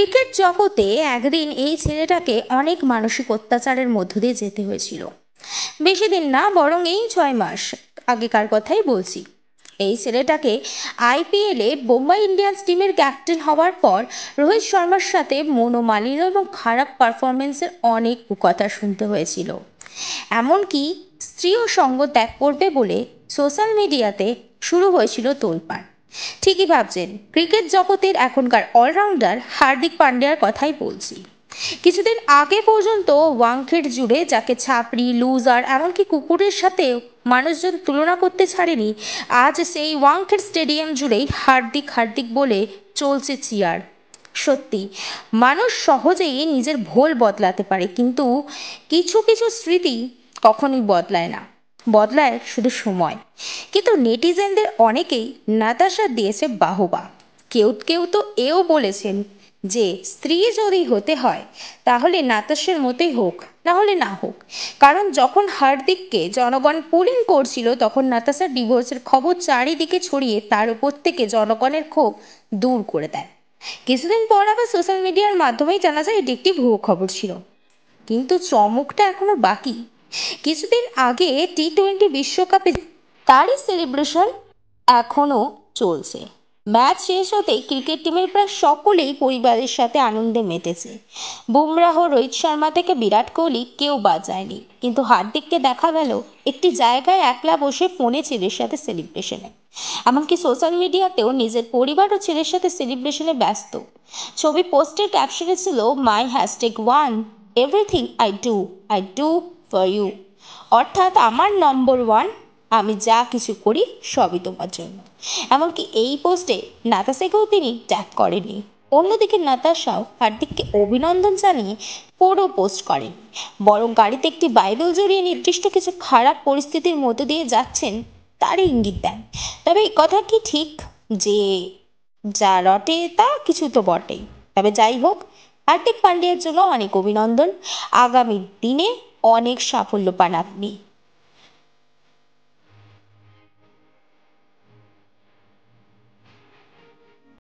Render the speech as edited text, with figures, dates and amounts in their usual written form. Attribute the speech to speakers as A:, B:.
A: Cricket জগতে একদিন এই ছেলেটাকে অনেক মানসিক অত্যাচারের মধ্য দিয়ে যেতে হয়েছিল। বেশি দিন না, বরং এই 6 মাস আগেকার কথাই বলছি। এই ছেলেটাকে আইপিএলে বোম্বাই ইন্ডিয়ান্স টিমের ক্যাপ্টেন হওয়ার পর রোহিত শর্মার সাথে মনোমালিন্য এবং খারাপ পারফরমেন্সের অনেক কথা শুনতে হয়েছিল। এমনকি স্ত্রীও সঙ্গ ত্যাগ করবে বলে সোশ্যাল মিডিয়াতে শুরু হয়েছিল তোলপাড়। ঠিকই ভাবছেন, ক্রিকেট জগতের এখনকার অলরাউন্ডার হার্দিক পান্ডিয়ার কথাই বলছি। কিছুদিন আগে পর্যন্ত ওয়াংখেড় জুড়ে যাকে ছাপড়ি, লুজার, এমনকি কুকুরের সাথেও মানুষজন তুলনা করতে ছাড়েনি, আজ সেই ওয়াংখেড় স্টেডিয়াম জুড়েই হার্দিক হার্দিক বলে চলছে চিয়ার। সত্যি, মানুষ সহজেই নিজের ভুল বদলাতে পারে, কিন্তু কিছু কিছু স্মৃতি কখনোই বদলায় না, বদলায় শুধু সময়। কিন্তু নেটিজেনদের অনেকেই নাতাশা দিয়েছে বাহবা। কেউ কেউ তো এও বলেছেন যে স্ত্রী যদি হতে হয় তাহলে নাতাশার মতোই হোক, না হলে না হোক। কারণ যখন হার্দিককে জনগণ পুলিং করছিল তখন নাতাশার ডিভোর্সের খবর চারিদিকে ছড়িয়ে তার উপর থেকে জনগণের ক্ষোভ দূর করে দেয়। কিছুদিন পর আবার সোশ্যাল মিডিয়ার মাধ্যমেই জানা যায় এটি একটি ভুয়ো খবর ছিল। কিন্তু চমকটা এখনো বাকি। কিছুদিন আগে টি-20 বিশ্বকাপে তারই সেলিব্রেশন এখনো চলছে। ম্যাচ শেষ হতেই ক্রিকেট টিমের প্রায় সকলেই পরিবারের সাথে আনন্দে মেতেছে। বুমরাহ, রোহিত শর্মা থেকে বিরাট কোহলি কেউ বাদ যায়নি। কিন্তু হার্দিককে দেখা গেল একটি জায়গায় একলা বসে ফোনে ছেলের সাথে সেলিব্রেশনে। এমনকি সোশ্যাল মিডিয়াতেও নিজের পরিবার ও ছেলের সাথে সেলিব্রেশনে ব্যস্ত। ছবি পোস্টের ক্যাপশনে ছিল my #1, everything I do for you. অর্থাৎ আমার নম্বর 1, আমি যা কিছু করি সবই তোমার জন্য। এমনকি এই পোস্টে নাতাশাকেও তিনি ট্যাগ করেননি। অন্যদিকে নাতাশাও হার্দিককে অভিনন্দন জানিয়ে পুরো পোস্ট করেন, বরং গাড়িতে একটি বাইবেল জড়িয়ে নির্দিষ্ট কিছু খারাপ পরিস্থিতির মধ্য দিয়ে যাচ্ছেন তারই ইঙ্গিত দেন। তবে এই কথা কি ঠিক যে যা রটে তা কিছু তো বটেই। তবে যাই হোক, হার্দিক পান্ডিয়ার জন্য অনেক অভিনন্দন। আগামী দিনে অনেক সাফল্য পান আপনি।